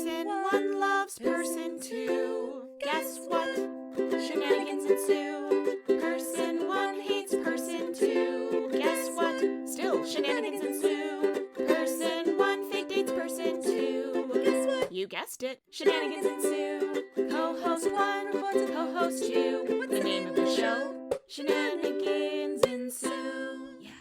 Person one loves person two. Guess what? Shenanigans ensue. Person one hates person two. Guess what? Still shenanigans ensue. Person one fake dates person two. Guess what? You guessed it. Shenanigans ensue. Co-host one reports to co-host two. What's the name of the show? Shenanigans ensue. Yeah.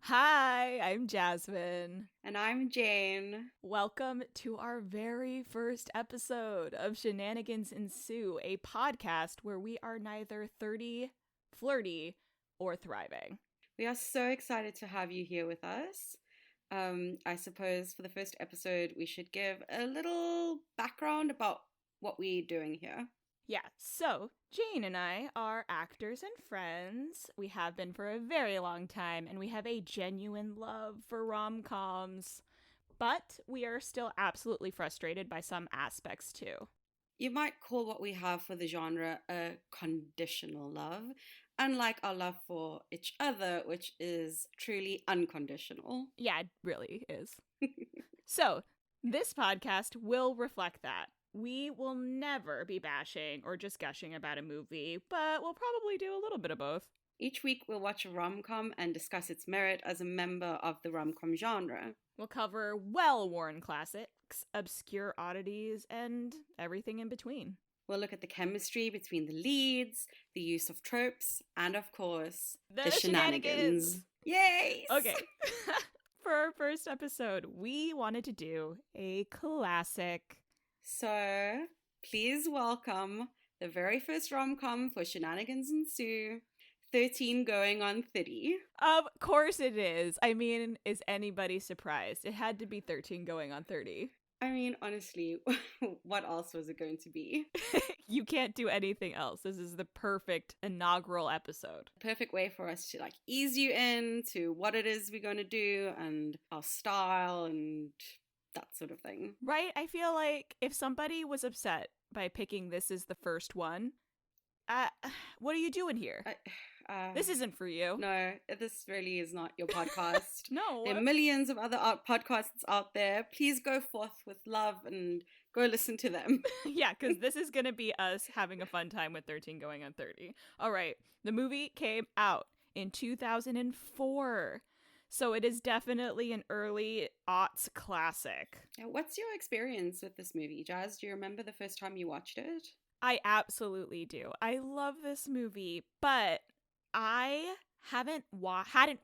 Hi, I'm Jasmine. And I'm Jane. Welcome to our very first episode of Shenanigans Ensue, a podcast where we are neither 30, flirty, or thriving. We are so excited to have you here with us. I suppose for the first episode, we should give a little background about what we're doing here. Yeah, so Jane and I are actors and friends. We have been for a very long time, and we have a genuine love for rom-coms. But we are still absolutely frustrated by some aspects too. You might call what we have for the genre a conditional love, unlike our love for each other, which is truly unconditional. Yeah, it really is. So, this podcast will reflect that. We will never be bashing or just gushing about a movie, but we'll probably do a little bit of both. Each week we'll watch a rom-com and discuss its merit as a member of the rom-com genre. We'll cover well-worn classics, obscure oddities, and everything in between. We'll look at the chemistry between the leads, the use of tropes, and of course, the shenanigans. Yay! Okay. For our first episode, we wanted to do a classic. So, please welcome the very first rom-com for Shenanigans Ensue, 13 Going on 30. Of course it is. I mean, is anybody surprised? It had to be 13 Going on 30. I mean, honestly, what else was it going to be? You can't do anything else. This is the perfect inaugural episode. Perfect way for us to ease you in to what it is we're going to do and our style and that sort of thing. Right? I feel like if somebody was upset by picking this as the first one, what are you doing here? This isn't for you. No, this really is not your podcast. No. There are millions of other podcasts out there. Please go forth with love and go listen to them. Yeah, because this is going to be us having a fun time with 13 Going on 30. All right. The movie came out in 2004. So it is definitely an early aughts classic. Now, what's your experience with this movie, Jazz? Do you remember the first time you watched it? I absolutely do. I love this movie, but I hadn't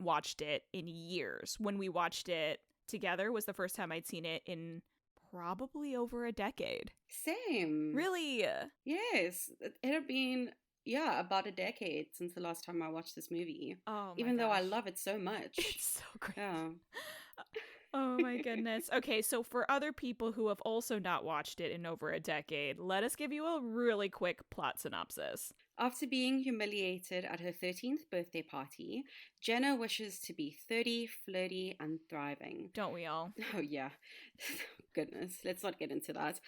watched it in years. When we watched it together was the first time I'd seen it in probably over a decade. Same. Really? Yes. It had been, about a decade since the last time I watched this movie. Oh, even though I love it so much. It's so great. Yeah. Oh my goodness. Okay, so for other people who have also not watched it in over a decade, let us give you a really quick plot synopsis. After being humiliated at her 13th birthday party, Jenna wishes to be 30, flirty, and thriving. Don't we all? Oh, yeah. Goodness, let's not get into that.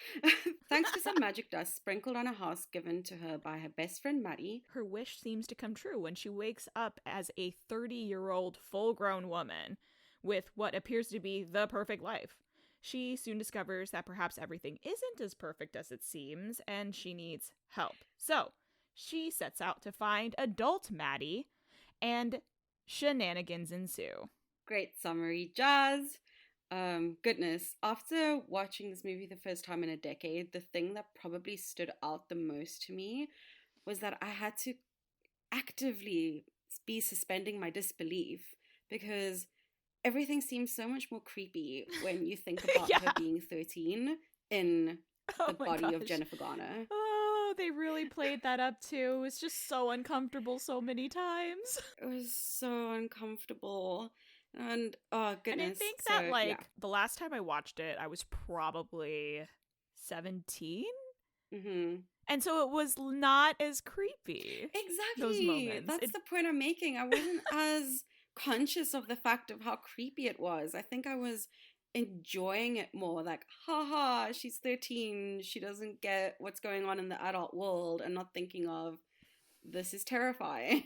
Thanks to some magic dust sprinkled on a house given to her by her best friend Maddie, her wish seems to come true when she wakes up as a 30-year-old full-grown woman with what appears to be the perfect life. She soon discovers that perhaps everything isn't as perfect as it seems, and she needs help. So, she sets out to find adult Maddie, and shenanigans ensue. Great summary, Jazz. Goodness, after watching this movie the first time in a decade, the thing that probably stood out the most to me was that I had to actively be suspending my disbelief because everything seems so much more creepy when you think about her being 13 in the body of Jennifer Garner. Oh, they really played that up too. It was just so uncomfortable so many times. It was so uncomfortable. And oh goodness. And I think that the last time I watched it, I was probably 17. Mm-hmm. And so it was not as creepy. Exactly. Those moments. That's the point I'm making. I wasn't as conscious of the fact of how creepy it was. I think I was enjoying it more, like, haha, she's 13, she doesn't get what's going on in the adult world, and not thinking of, this is terrifying.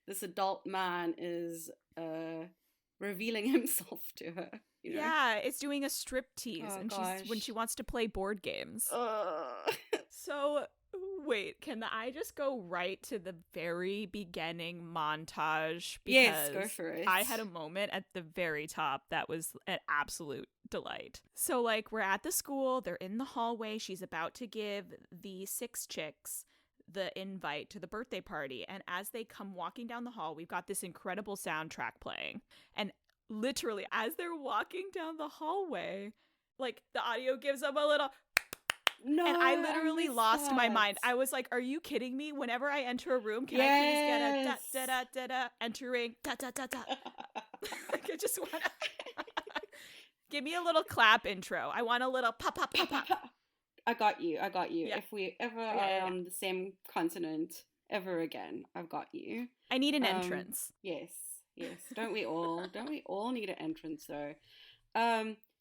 This adult man is revealing himself to her. you know? Yeah, it's doing a striptease, Oh, and gosh. when she wants to play board games. Ugh. So, wait, can I just go right to the very beginning montage? Yes, Because go for it. I had a moment at the very top that was an absolute delight. So, like, we're at the school, they're in the hallway, she's about to give the 6 chicks the invite to the birthday party. And as they come walking down the hall, we've got this incredible soundtrack playing. And literally, as they're walking down the hallway, like, the audio gives them a little... No, and I literally missed lost my that. mind. I was like, are you kidding me? Whenever I enter a room, can I please get a da-da-da-da entering da-da-da-da? Like, I just want to... Give me a little clap intro. I want a little pop, pop, pop, pop. I got you. Yeah. If we ever Yeah. are on the same continent ever again, I've got you. I need an entrance. Yes. Don't we all? Don't we all need an entrance though?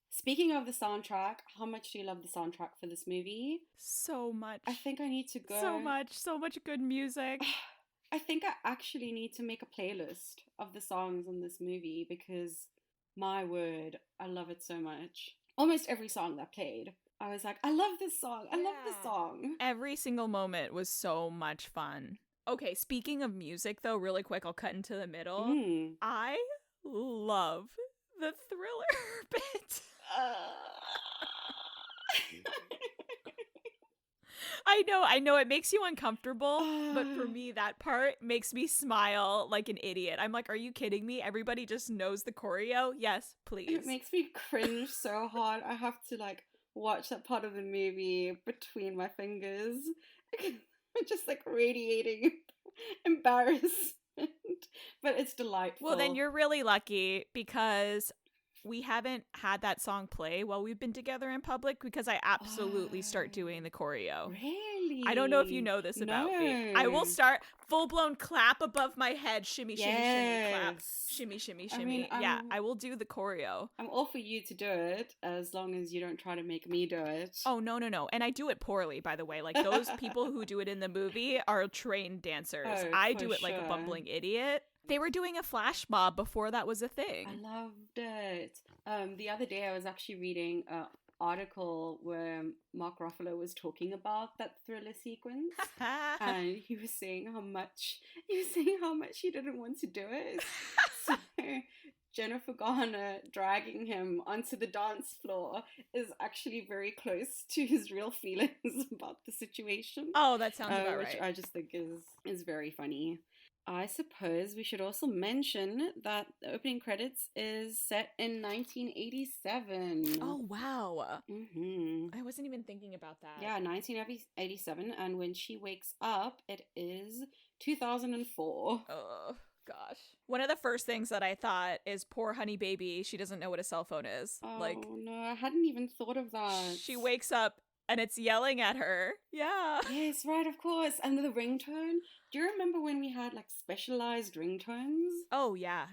Speaking of the soundtrack, how much do you love the soundtrack for this movie? So much. I think I need to go. So much good music. I think I actually need to make a playlist of the songs in this movie because, my word, I love it so much. Almost every song that played, I was like, I love this song. I love this song. Every single moment was so much fun. Okay, speaking of music, though, really quick, I'll cut into the middle. I love the Thriller bit. I know it makes you uncomfortable, but for me, that part makes me smile like an idiot. I'm like, are you kidding me? Everybody just knows the choreo? Yes, please. It makes me cringe so hard. I have to like watch that part of the movie between my fingers. I'm just like radiating embarrassment, but it's delightful. Well, then you're really lucky because we haven't had that song play while we've been together in public because I absolutely start doing the choreo. Really? I don't know if you know this about me. I will start full-blown clap above my head, shimmy, shimmy, shimmy, clap, shimmy, shimmy, shimmy. I mean, I will do the choreo. I'm all for you to do it as long as you don't try to make me do it. Oh, no. And I do it poorly, by the way. Like, those people who do it in the movie are trained dancers. I do it like a bumbling idiot. They were doing a flash mob before that was a thing. I loved it. The other day I was actually reading an article where Mark Ruffalo was talking about that Thriller sequence, and he was saying how much he didn't want to do it. So Jennifer Garner dragging him onto the dance floor is actually very close to his real feelings about the situation. Oh, that sounds about right. Which I just think is very funny. I suppose we should also mention that the opening credits is set in 1987. Oh, wow. Mm-hmm. I wasn't even thinking about that. Yeah, 1987, and when she wakes up, it is 2004. Oh, gosh. One of the first things that I thought is poor honey baby, she doesn't know what a cell phone is. Oh, no, I hadn't even thought of that. She wakes up and it's yelling at her. Yeah. Yes, right, of course. And the ringtone. Do you remember when we had like specialized ringtones? Oh, yeah.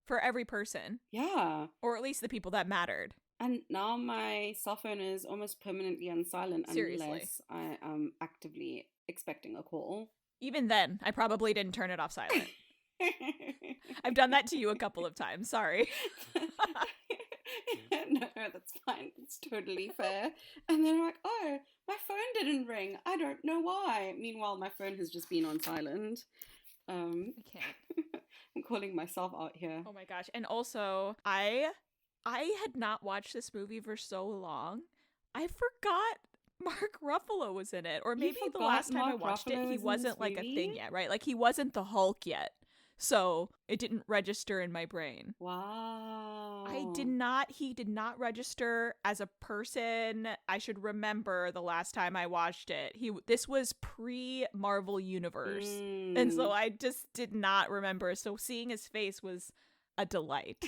For every person. Yeah. Or at least the people that mattered. And now my cell phone is almost permanently on silent unless I am actively expecting a call. Even then, I probably didn't turn it off silent. I've done that to you a couple of times. Sorry. No, that's fine. It's totally fair. And then I'm like, oh, my phone didn't ring. I don't know why. Meanwhile, my phone has just been on silent. I can't. I'm calling myself out here. Oh my gosh. And also, I had not watched this movie for so long. I forgot Mark Ruffalo was in it. Or maybe the last time I watched it, he wasn't like a thing yet, right? Like, he wasn't the Hulk yet. So it didn't register in my brain. Wow. He did not register as a person. I should remember the last time I watched it. This was pre-Marvel Universe. And so I just did not remember. So seeing his face was a delight.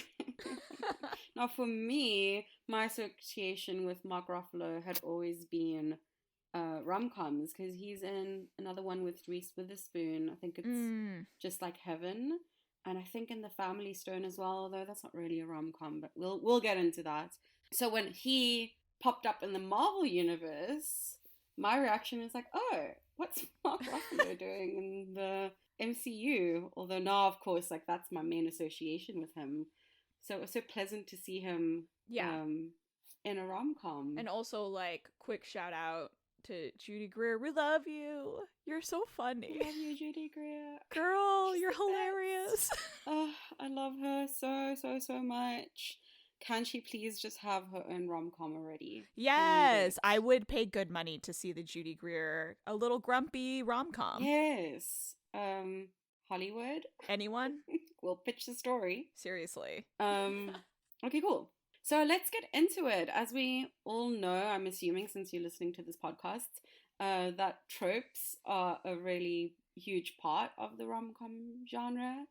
Now for me, my association with Mark Ruffalo had always been rom-coms, because he's in another one with Reese Witherspoon. I think it's Just Like Heaven, and I think in The Family Stone as well, although that's not really a rom-com, but we'll get into that. So when he popped up in the Marvel universe, my reaction was like, oh, what's Mark Ruffalo doing in the MCU? Although now, of course, like that's my main association with him. So it was so pleasant to see him Yeah. in a rom-com. And also, like, quick shout out to Judy Greer. We love you. You're so funny. I love you, Judy Greer. Girl, She's you're the hilarious. Oh, I love her so much. Can she please just have her own rom-com already? Yes, I would pay good money to see the Judy Greer, a little grumpy rom-com. Yes. Hollywood. Anyone? We'll pitch the story. Seriously. Okay, cool. So let's get into it. As we all know, I'm assuming since you're listening to this podcast, that tropes are a really huge part of the rom-com genre.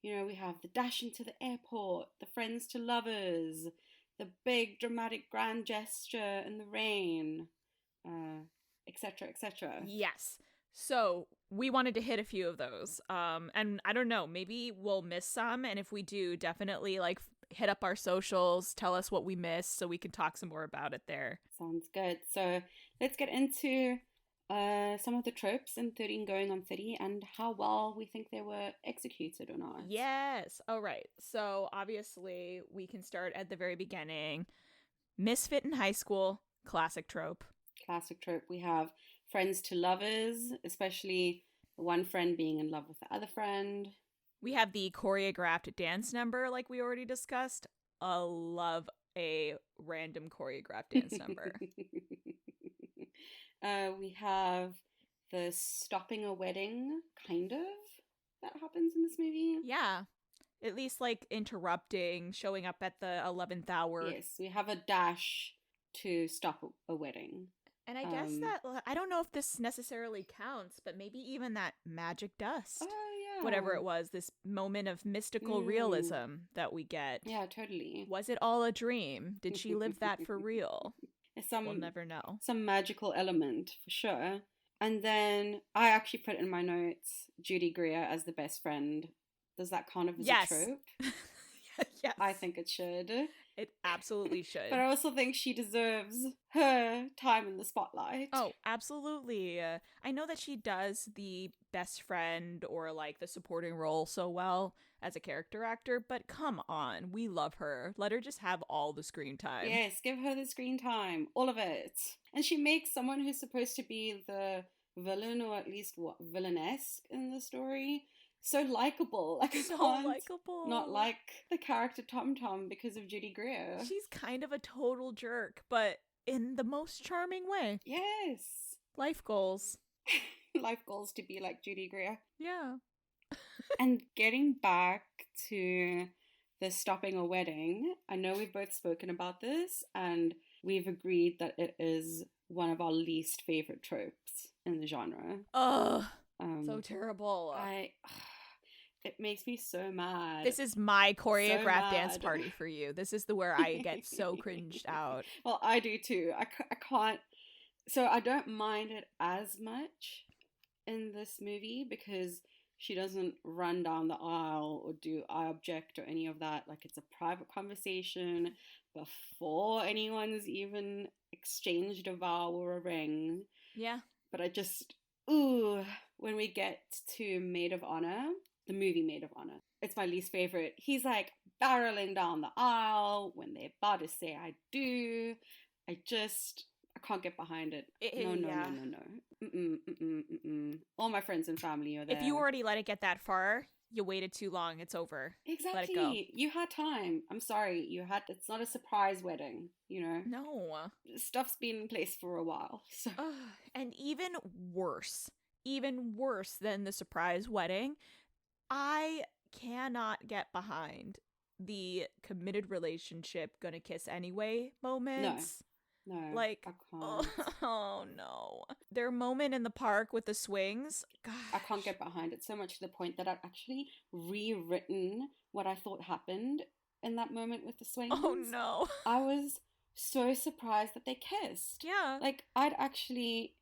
You know, we have the dash into the airport, the friends to lovers, the big dramatic grand gesture in the rain, etc., etc. Yes. So we wanted to hit a few of those. And I don't know, maybe we'll miss some. And if we do, definitely like hit up our socials, tell us what we missed so we can talk some more about it there. Sounds good. So let's get into some of the tropes in 13 Going on 30 and how well we think they were executed or not. Yes. All right. So obviously we can start at the very beginning. Misfit in high school, classic trope. Classic trope. We have friends to lovers, especially one friend being in love with the other friend. We have the choreographed dance number, like we already discussed. I love a random choreographed dance number. We have the stopping a wedding, kind of, that happens in this movie. Yeah. At least like interrupting, showing up at the 11th hour. Yes, we have a dash to stop a wedding. And I guess that, I don't know if this necessarily counts, but maybe even that magic dust. Oh, yeah. Whatever it was, this moment of mystical realism that we get. Yeah, totally. Was it all a dream? Did she live that for real? We'll never know. Some magical element, for sure. And then I actually put in my notes Judy Greer as the best friend. Does that count as a trope? Yes. I think it should. It absolutely should. But I also think she deserves her time in the spotlight. Oh, absolutely. I know that she does the best friend or like the supporting role so well as a character actor, but come on, we love her. Let her just have all the screen time. Yes, give her the screen time, all of it. And she makes someone who's supposed to be the villain, or at least villainess in the story, so likable. Like, I can't likable. Not like the character Tom Tom because of Judy Greer. She's kind of a total jerk, but in the most charming way. Yes. Life goals. Life goals to be like Judy Greer. Yeah. And getting back to the stopping a wedding, I know we've both spoken about this and we've agreed that it is one of our least favorite tropes in the genre. Ugh. So terrible. It makes me so mad. This is my choreographed dance party for you. This is where I get so cringed out. Well, I do too. I can't. So I don't mind it as much in this movie because she doesn't run down the aisle or do I object or any of that. Like, it's a private conversation before anyone's even exchanged a vow or a ring. Yeah. But I just, when we get to Maid of Honor, the movie Maid of Honor, it's my least favorite. He's like barreling down the aisle when they're about to say I do. I can't get behind it. No. All my friends and family are there. If you already let it get that far, you waited too long. It's over. Exactly. Let it go. You had time. I'm sorry. It's not a surprise wedding, you know? No. Stuff's been in place for a while. So. And even worse than the surprise wedding, I cannot get behind the committed relationship, gonna kiss anyway moments. No, like, I can't. Oh no. Their moment in the park with the swings, gosh. I can't get behind it so much to the point that I've actually rewritten what I thought happened in that moment with the swings. Oh no. I was so surprised that they kissed. Yeah. Like, I'd actually,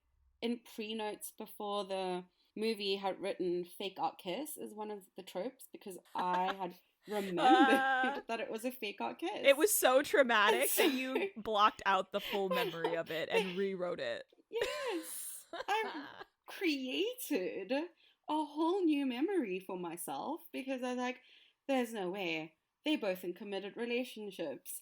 in pre-notes before the movie, had written fake out kiss as one of the tropes because I had remembered that it was a fake out kiss. It was so traumatic that you blocked out the full memory of it and rewrote it. Yes. I've created a whole new memory for myself because I was like, there's no way They're both in committed relationships.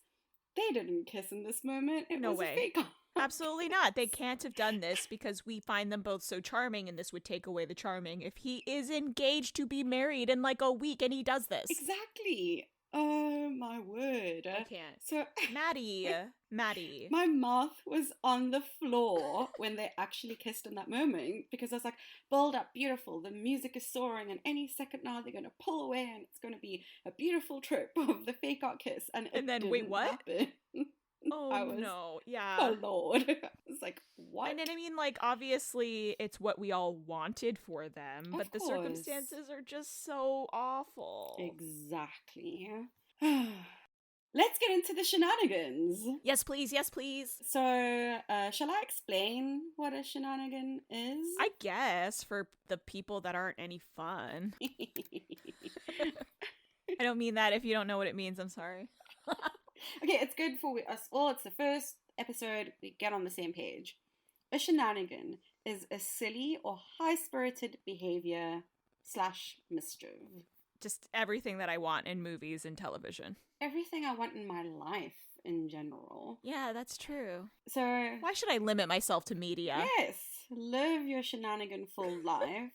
They didn't kiss in this moment. It No was way. a fake. Absolutely not. They can't have done this because we find them both so charming, and this would take away the charming if he is engaged to be married in like a week and he does this. Exactly. Oh my word. I can't. So Maddie. my mouth was on the floor when they actually kissed in that moment, because I was like, build up, beautiful. The music is soaring, and any second now they're going to pull away, and it's going to be a beautiful trip of the fake out kiss. And then, wait, what? Happen. Oh, no. Yeah. Oh, Lord. It's like, what? And then, I mean, like, obviously, it's what we all wanted for them, but the course. circumstances are just so awful. Exactly. Let's get into the shenanigans. Yes, please. Yes, please. So, shall I explain what a shenanigan is? I guess, for the people that aren't any fun. I don't mean that if you don't know what it means. I'm sorry. Okay, it's good for us all. It's the first episode. We get on the same page. A shenanigan is a silly or high-spirited behavior / mischief. Just everything that I want in movies and television. Everything I want in my life in general. Yeah, that's true. So, why should I limit myself to media? Yes, live your shenanigan-full life.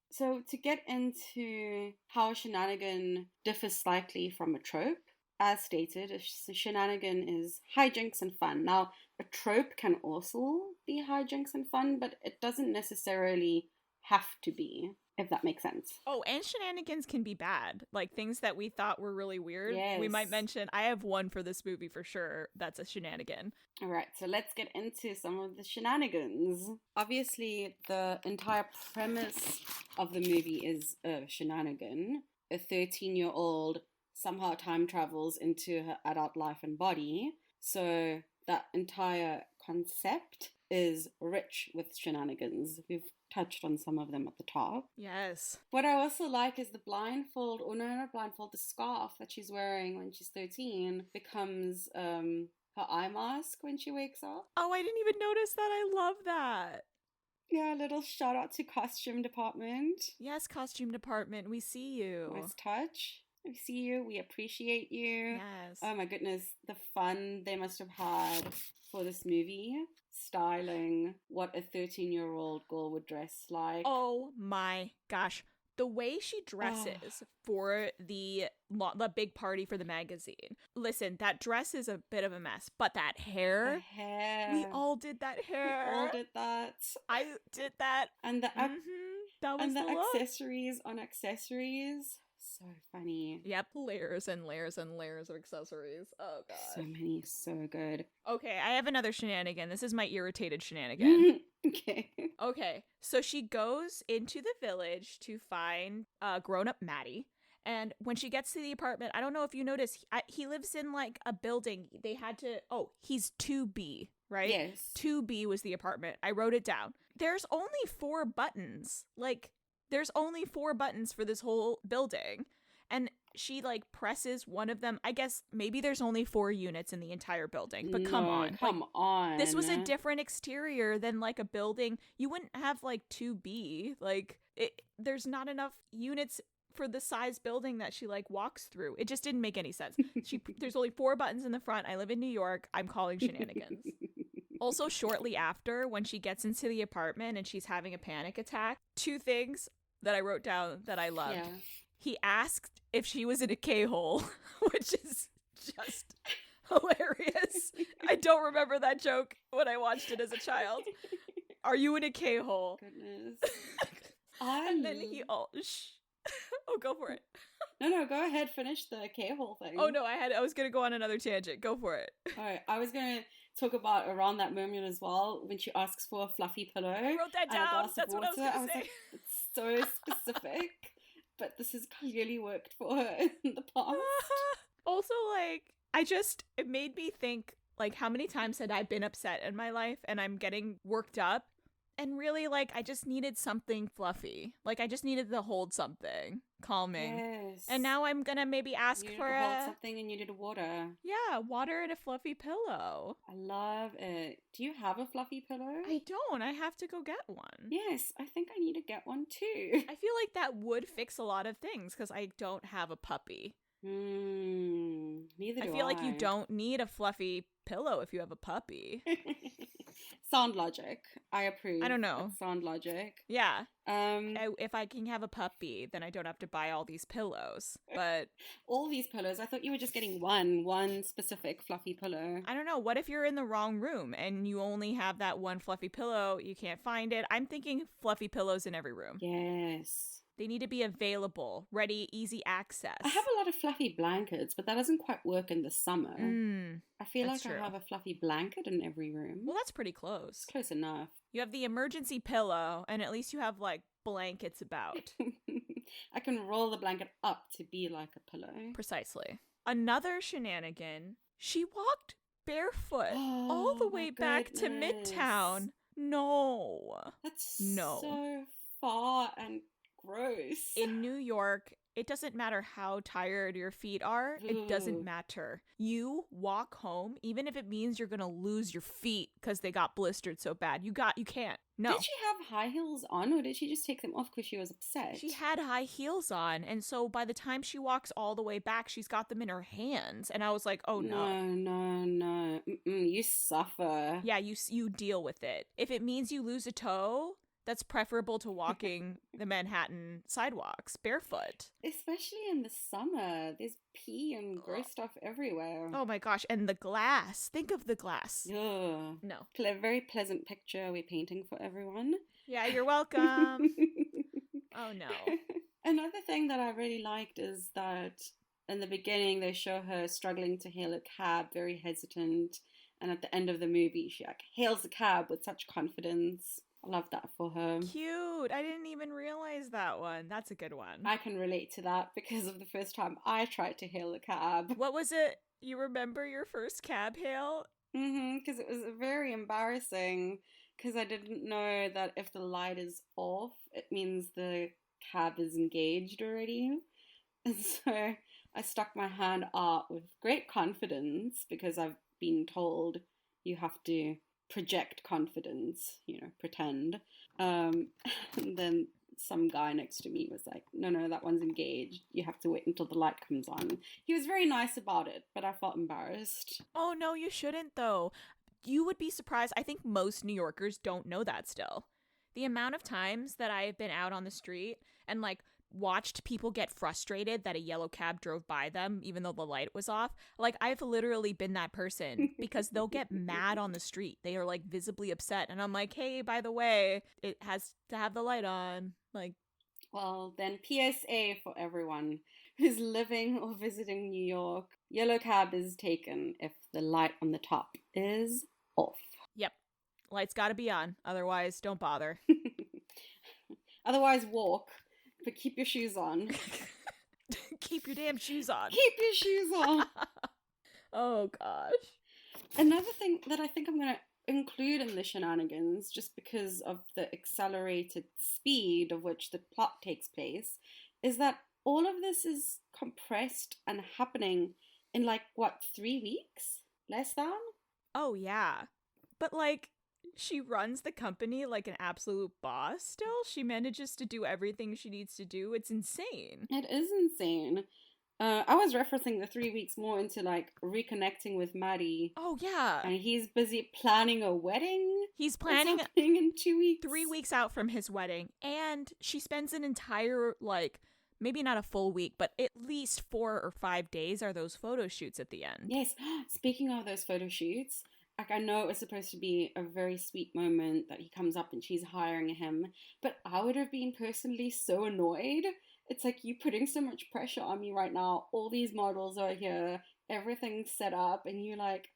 So, to get into how a shenanigan differs slightly from a trope, as stated, a shenanigan is hijinks and fun. Now, a trope can also be hijinks and fun, but it doesn't necessarily have to be, if that makes sense. Oh, and shenanigans can be bad. Like, things that we thought were really weird. Yes. We might mention, I have one for this movie for sure. That's a shenanigan. All right, so let's get into some of the shenanigans. Obviously, the entire premise of the movie is a shenanigan. A 13-year-old somehow time travels into her adult life and body. So that entire concept is rich with shenanigans. We've touched on some of them at the top. Yes. What I also like is the blindfold, or no, not blindfold, the scarf that she's wearing when she's 13 becomes her eye mask when she wakes up. Oh, I didn't even notice that. I love that. Yeah, a little shout out to costume department. Yes, costume department. We see you. Nice touch. We see you. We appreciate you. Yes. Oh my goodness, the fun they must have had for this movie. Styling what a 13-year-old girl would dress like. Oh my gosh. The way she dresses for the big party for the magazine. Listen, that dress is a bit of a mess, but that hair. The hair. We all did that hair. We all did that. I did that. And the that was and the look. accessories on accessories. So funny. Yep, layers and layers and layers of accessories. Oh god. So many, so good. Okay, I have another shenanigan. This is my irritated shenanigan. Okay. So she goes into the village to find grown-up Maddie. And when she gets to the apartment, I don't know if you notice, he lives in like a building. They had to, he's 2B, right? Yes. 2B was the apartment. I wrote it down. There's only 4 buttons. Like, there's only 4 buttons for this whole building. And she like presses one of them. I guess maybe there's only 4 units in the entire building, but come on. Come on. This was a different exterior than like a building. You wouldn't have like 2B. Like, there's not enough units for the size building that she like walks through. It just didn't make any sense. There's only 4 buttons in the front. I live in New York. I'm calling shenanigans. Also, shortly after, when she gets into the apartment and she's having a panic attack, 2 things that I wrote down that I loved. Yeah. He asked if she was in a K-hole, which is just hilarious. I don't remember that joke when I watched it as a child. Are you in a K-hole? Goodness. And then oh, go for it. No, go ahead. Finish the K-hole thing. Oh no, I was gonna go on another tangent. Go for it. All right, I was gonna talk about around that moment as well when she asks for a fluffy pillow. I wrote that and a down. glass of That's what I was water. gonna say. Like, it's so specific, but this has clearly worked for her in the past. Also, like, it made me think, like, how many times had I been upset in my life and I'm getting worked up? And really, like, I just needed something fluffy. Like, I just needed to hold something calming. Yes. And now I'm gonna maybe ask you for to hold something and you needed water. Yeah, water and a fluffy pillow. I love it. Do you have a fluffy pillow? I don't. I have to go get one. Yes, I think I need to get one too. I feel like that would fix a lot of things because I don't have a puppy. Neither I do feel like you I. don't need a fluffy pillow if you have a puppy. Sound logic. I approve. I don't know. That's sound logic. Yeah. Um, If I can have a puppy, then I don't have to buy all these pillows. But all these pillows. I thought you were just getting one specific fluffy pillow. I don't know. What if you're in the wrong room and you only have that one fluffy pillow? You can't find it. I'm thinking fluffy pillows in every room. Yes. They need to be available, ready, easy access. I have a lot of fluffy blankets, but that doesn't quite work in the summer. I feel that's like true. I have a fluffy blanket in every room. Well, that's pretty close. It's close enough. You have the emergency pillow, and at least you have like blankets about. I can roll the blanket up to be like a pillow. Precisely. Another shenanigan. She walked barefoot all the Oh, way my back to goodness. Midtown. No. That's No. so far and gross. In New York, it doesn't matter how tired your feet are. It doesn't Ooh. matter. You walk home, even if it means you're gonna lose your feet because they got blistered so bad. You can't. No. Did she have high heels on, or did she just take them off because she was upset? She had high heels on, and so by the time she walks all the way back, she's got them in her hands. And I was like, oh no. No. You suffer. Yeah, you deal with it. If it means you lose a toe, that's preferable to walking the Manhattan sidewalks barefoot. Especially in the summer. There's pee and gross stuff everywhere. Oh my gosh, and the glass. Think of the glass. Ugh. No. Very pleasant picture we're painting for everyone. Yeah, you're welcome. Oh no. Another thing that I really liked is that in the beginning they show her struggling to hail a cab, very hesitant, and at the end of the movie she like hails a cab with such confidence. I love that for her. Cute. I didn't even realize that one. That's a good one. I can relate to that because of the first time I tried to hail a cab. What was it? You remember your first cab hail? Because it was very embarrassing because I didn't know that if the light is off, it means the cab is engaged already. And so I stuck my hand out with great confidence because I've been told you have to project confidence, pretend. And then some guy next to me was like, no, that one's engaged. You have to wait until the light comes on. He was very nice about it, but I felt embarrassed. Oh, no, you shouldn't, though. You would be surprised. I think most New Yorkers don't know that still. The amount of times that I've been out on the street and, like, watched people get frustrated that a yellow cab drove by them even though the light was off. Like, I've literally been that person because they'll get mad on the street. They are like visibly upset and I'm like, hey, by the way, it has to have the light on. Like, well, then PSA for everyone who's living or visiting New York. Yellow cab is taken if the light on the top is off. Yep. Light's gotta be on. Otherwise, don't bother. Otherwise, walk. But keep your shoes on. Keep your damn shoes on. Keep your shoes on. Oh, gosh. Another thing that I think I'm going to include in the shenanigans, just because of the accelerated speed of which the plot takes place, is that all of this is compressed and happening in 3 weeks? Less than? Oh, yeah. But, like, she runs the company like an absolute boss still. She manages to do everything she needs to do. It's insane. It is insane. I was referencing the 3 weeks more into reconnecting with Maddie. Oh, yeah. And he's busy planning a wedding. He's planning It's happening in 2 weeks. 3 weeks out from his wedding. And she spends an entire, maybe not a full week, but at least 4 or 5 days are those photo shoots at the end. Yes. Speaking of those photo shoots, I know it was supposed to be a very sweet moment that he comes up and she's hiring him, but I would have been personally so annoyed. It's like, you putting so much pressure on me right now. All these models are here, everything's set up, and you're like,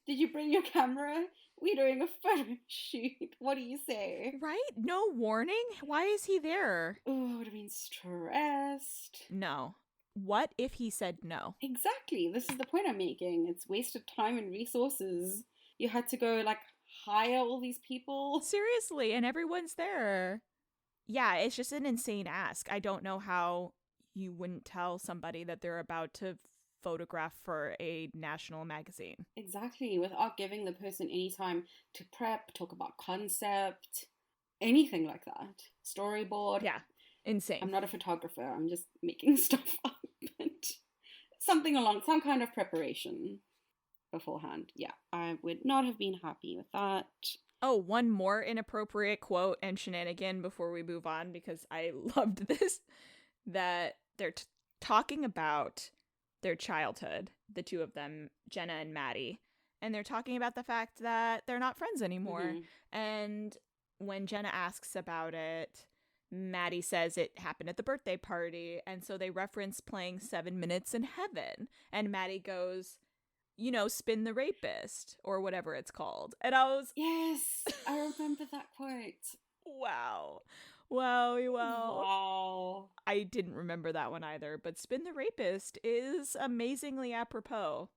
did you bring your camera? We're doing a photo shoot. What do you say? Right? No warning? Why is he there? Oh, I would have been stressed. No. What if he said no? Exactly. This is the point I'm making. It's wasted time and resources. You had to go, hire all these people. Seriously, and everyone's there. Yeah, it's just an insane ask. I don't know how you wouldn't tell somebody that they're about to photograph for a national magazine. Exactly, without giving the person any time to prep, talk about concept, anything like that. Storyboard. Yeah, insane. I'm not a photographer, I'm just making stuff up. something along, some kind of preparation beforehand. Yeah, I would not have been happy with that. Oh, one more inappropriate quote and shenanigan before we move on, because I loved this. That they're talking about their childhood, the two of them, Jenna and Maddie. And they're talking about the fact that they're not friends anymore. And when Jenna asks about it, Maddie says it happened at the birthday party. And so they reference playing 7 Minutes in Heaven. And Maddie goes, you know, Spin the Rapist, or whatever it's called. And I was... Yes, I remember that quote. Wow. Wow. Wow. I didn't remember that one either, but Spin the Rapist is amazingly apropos.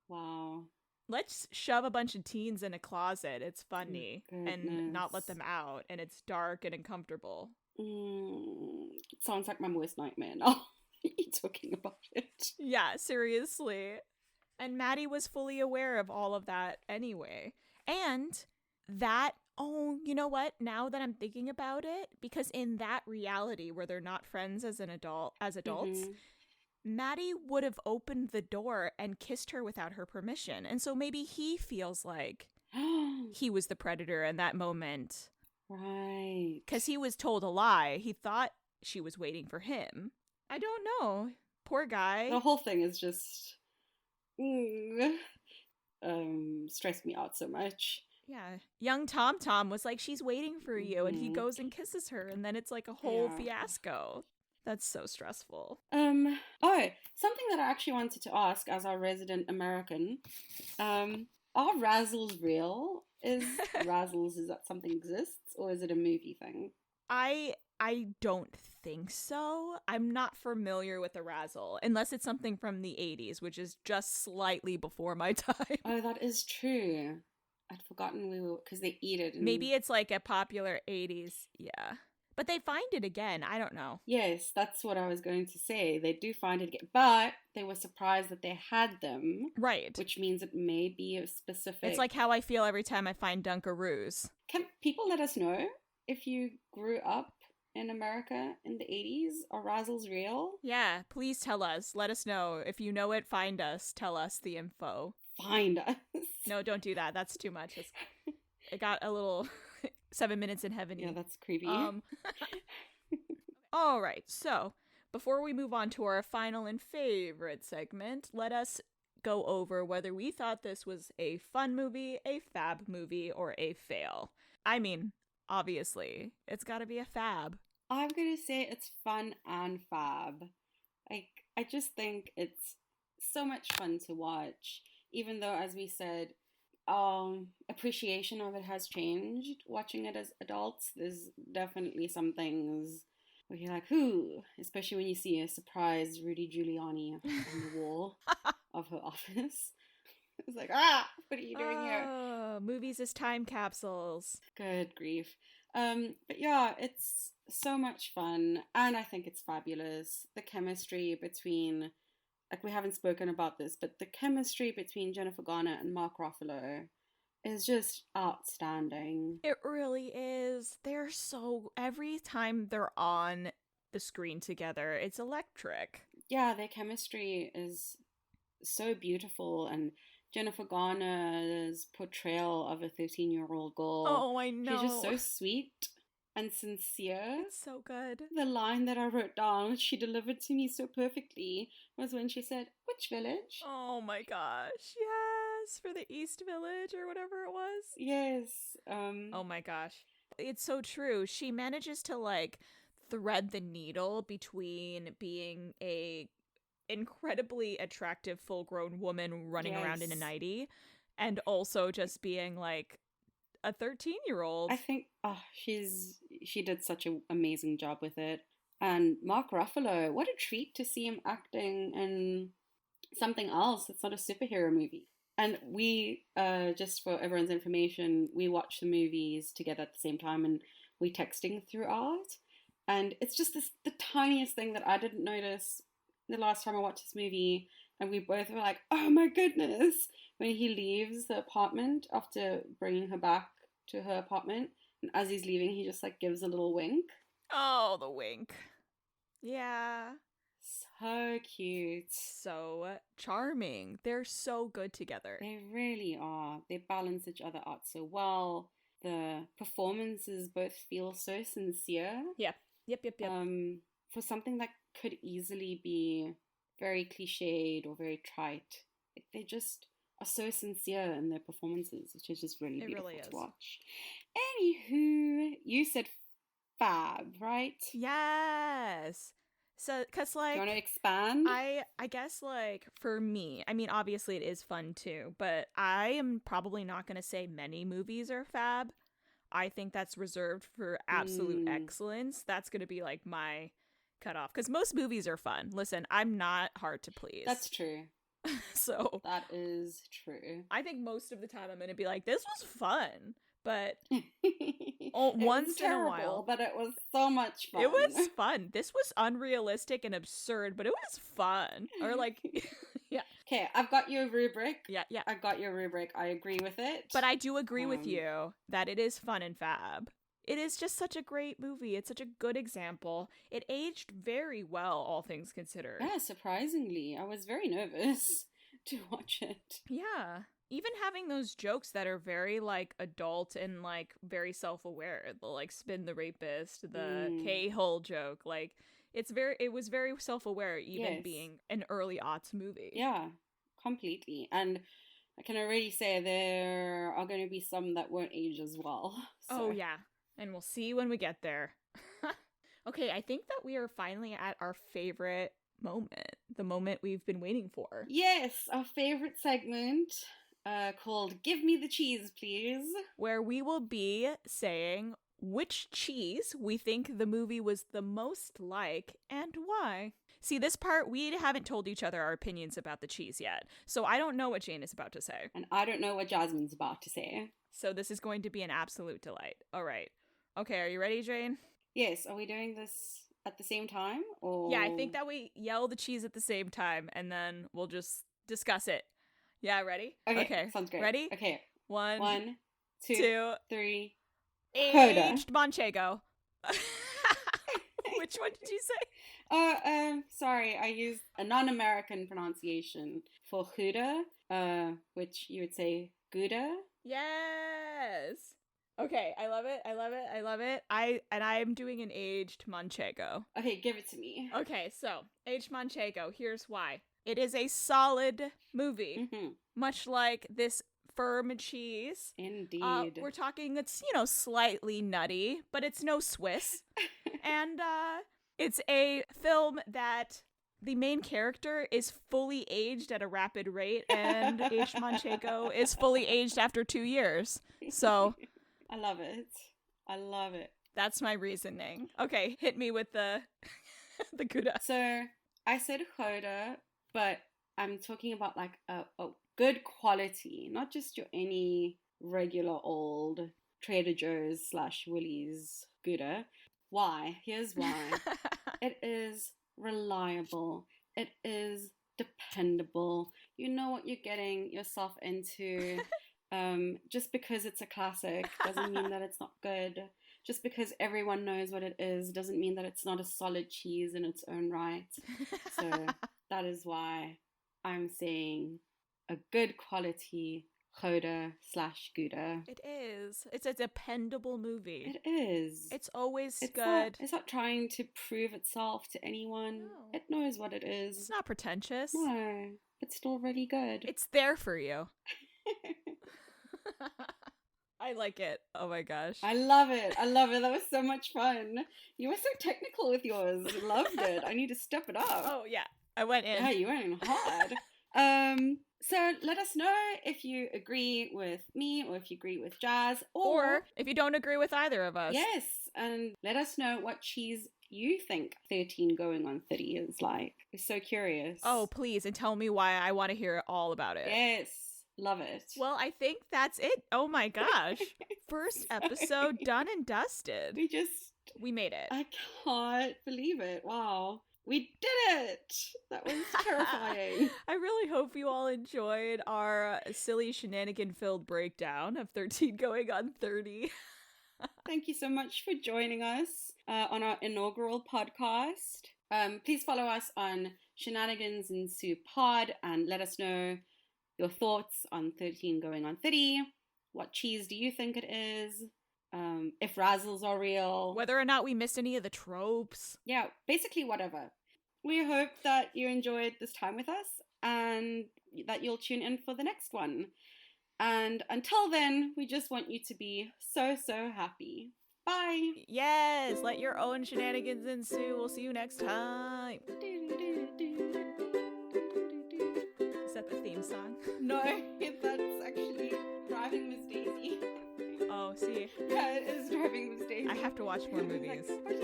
Wow. Let's shove a bunch of teens in a closet. It's funny. And not let them out. And it's dark and uncomfortable. It sounds like my worst nightmare now. You talking about it. Yeah, seriously. And Maddie was fully aware of all of that anyway. And that, oh, you know what? Now that I'm thinking about it, because in that reality where they're not friends as adults, Maddie would have opened the door and kissed her without her permission. And so maybe he feels like he was the predator in that moment. Right. Because he was told a lie. He thought she was waiting for him. I don't know. Poor guy. The whole thing is just stressed me out so much. Yeah. Young Tom was like, she's waiting for you. And he goes and kisses her. And then it's like a whole fiasco. That's so stressful. Oh, something that I actually wanted to ask as our resident American. Are razzles real? Is that something exists, or is it a movie thing? I don't think so. I'm not familiar with a razzle, unless it's something from the 80s, which is just slightly before my time. Oh, that is true. I'd forgotten because they eat it. Maybe it's like a popular 80s, yeah. But they find it again. I don't know. Yes, that's what I was going to say. They do find it again. But they were surprised that they had them. Right. Which means it may be a specific... It's like how I feel every time I find Dunkaroos. Can people let us know if you grew up in America in the 80s? Are razzles real? Yeah, please tell us. Let us know. If you know it, find us. Tell us the info. Find us. No, don't do that. That's too much. It got a little 7 Minutes in Heaven. Yeah, that's creepy. All right, so before we move on to our final and favorite segment, let us go over whether we thought this was a fun movie, a fab movie, or a fail. I mean, obviously, it's got to be a fab. I'm going to say it's fun and fab. Like, I just think it's so much fun to watch, even though, as we said, appreciation of it has changed watching it as adults. There's definitely some things where you're like, who? Especially when you see a surprise Rudy Giuliani on the wall of her office. It's like, what are you doing here? Movies as time capsules. Good grief. But yeah, it's so much fun, and I think it's fabulous. The chemistry between, like, we haven't spoken about this, but the chemistry between Jennifer Garner and Mark Ruffalo is just outstanding. It really is. They're so, every time they're on the screen together, it's electric. Yeah, their chemistry is so beautiful, and Jennifer Garner's portrayal of a 13-year-old girl. Oh, I know. She's just so sweet and sincere. It's so good. The line that I wrote down, which she delivered to me so perfectly, was when she said, "Which village?" Oh my gosh, yes, for the East Village or whatever it was. Yes. Oh my gosh. It's so true. She manages to, like, thread the needle between being a incredibly attractive full-grown woman running around in a nightie and also just being like a 13-year-old. I think she did such an amazing job with it. And Mark Ruffalo, what a treat to see him acting in something else that's not a superhero movie. And we, just for everyone's information, we watch the movies together at the same time and we texting throughout. And it's just the tiniest thing that I didn't notice the last time I watched this movie, and we both were like, oh my goodness, when he leaves the apartment after bringing her back to her apartment, and as he's leaving, he just, like, gives a little wink. Oh, the wink. Yeah. So cute. So charming. They're so good together. They really are. They balance each other out so well. The performances both feel so sincere. Yeah. Yep. For something that could easily be very cliched or very trite, they just are so sincere in their performances, which is just really beautiful really is. to watch. Anywho, you said fab, right? Yes. So, cause Do like, you want to expand? I guess like for me, I mean, obviously it is fun too, but I am probably not gonna say many movies are fab. I think that's reserved for absolute excellence. That's gonna be like my cutoff, because most movies are fun. Listen, I'm not hard to please. That's true. So That is true. I think most of the time I'm gonna be like, this was fun, but It once was in a terrible, while. but it was so much fun. It was fun. This was unrealistic and absurd, but it was fun. Or like, yeah. Okay, I've got your rubric. Yeah. I got your rubric. I agree with it. But I do agree with you that it is fun and fab. It is just such a great movie. It's such a good example. It aged very well, all things considered. Yeah, surprisingly. I was very nervous to watch it. Yeah. Even having those jokes that are very like adult and like very self-aware, the like spin the rapist, the K-hole joke, like it was very self-aware, even being an early aughts movie. Yeah, completely. And I can already say there are going to be some that won't age as well. So. Oh yeah, and we'll see when we get there. Okay, I think that we are finally at our favorite moment, the moment we've been waiting for. Yes, our favorite segment. Called Give Me the Cheese, Please. Where we will be saying which cheese we think the movie was the most like and why. See, this part, we haven't told each other our opinions about the cheese yet, so I don't know what Jane is about to say. And I don't know what Jasmine's about to say. So this is going to be an absolute delight. All right. Okay, are you ready, Jane? Yes, are we doing this at the same time? Or Yeah, I think that we yell the cheese at the same time, and then we'll just discuss it. Yeah, ready? Okay, sounds great. Ready? Okay. One, 2, two, 3. aged Manchego. Which one did you say? Sorry, I used a non-American pronunciation for Gouda, which you would say Gouda. Yes. Okay, I love it. I'm doing an aged Manchego. Okay, give it to me. Okay, so aged Manchego. Here's why. It is a solid movie, much like this firm cheese. Indeed. We're talking, it's, slightly nutty, but it's no Swiss. And it's a film that the main character is fully aged at a rapid rate, and aged Manchego is fully aged after 2 years. So I love it. That's my reasoning. Okay, hit me with the the Gouda. So I said Gouda, but I'm talking about like a good quality, not just your any regular old Trader Joe's / Woolies Gouda. Why? Here's why. It is reliable. It is dependable. You know what you're getting yourself into. Just because it's a classic doesn't mean that it's not good. Just because everyone knows what it is doesn't mean that it's not a solid cheese in its own right. So that is why I'm saying a good quality Gouda / Gouda. It is. It's a dependable movie. It is. It's always It's good. It's not trying to prove itself to anyone. No. It knows what it is. It's not pretentious. No, it's still really good. It's there for you. I like it. Oh my gosh. I love it. That was so much fun. You were so technical with yours. Loved it. I need to step it up. Oh yeah. I went in. Yeah, you went in hard. So let us know if you agree with me or if you agree with Jazz, or if you don't agree with either of us. Yes, and let us know what cheese you think 13 going on 30 is like. We're so curious. Oh, please, and tell me why. I want to hear all about it. Yes, love it. Well, I think that's it. Oh my gosh. First episode done and dusted. We made it. I can't believe it. Wow. We did it! That was terrifying. I really hope you all enjoyed our silly shenanigan-filled breakdown of 13 going on 30. Thank you so much for joining us on our inaugural podcast. Please follow us on Shenanigans and Sue Pod and let us know your thoughts on 13 going on 30. What cheese do you think it is? If razzles are real. Whether or not we missed any of the tropes. Yeah, basically whatever. We hope that you enjoyed this time with us and that you'll tune in for the next one. And until then, we just want you to be so, so happy. Bye. Yes, let your own shenanigans ensue. We'll see you next time. Is that the theme song? No, that's actually Driving Miss Daisy. Oh, see. Yeah, it is Driving Miss Daisy. I have to watch more movies. Like,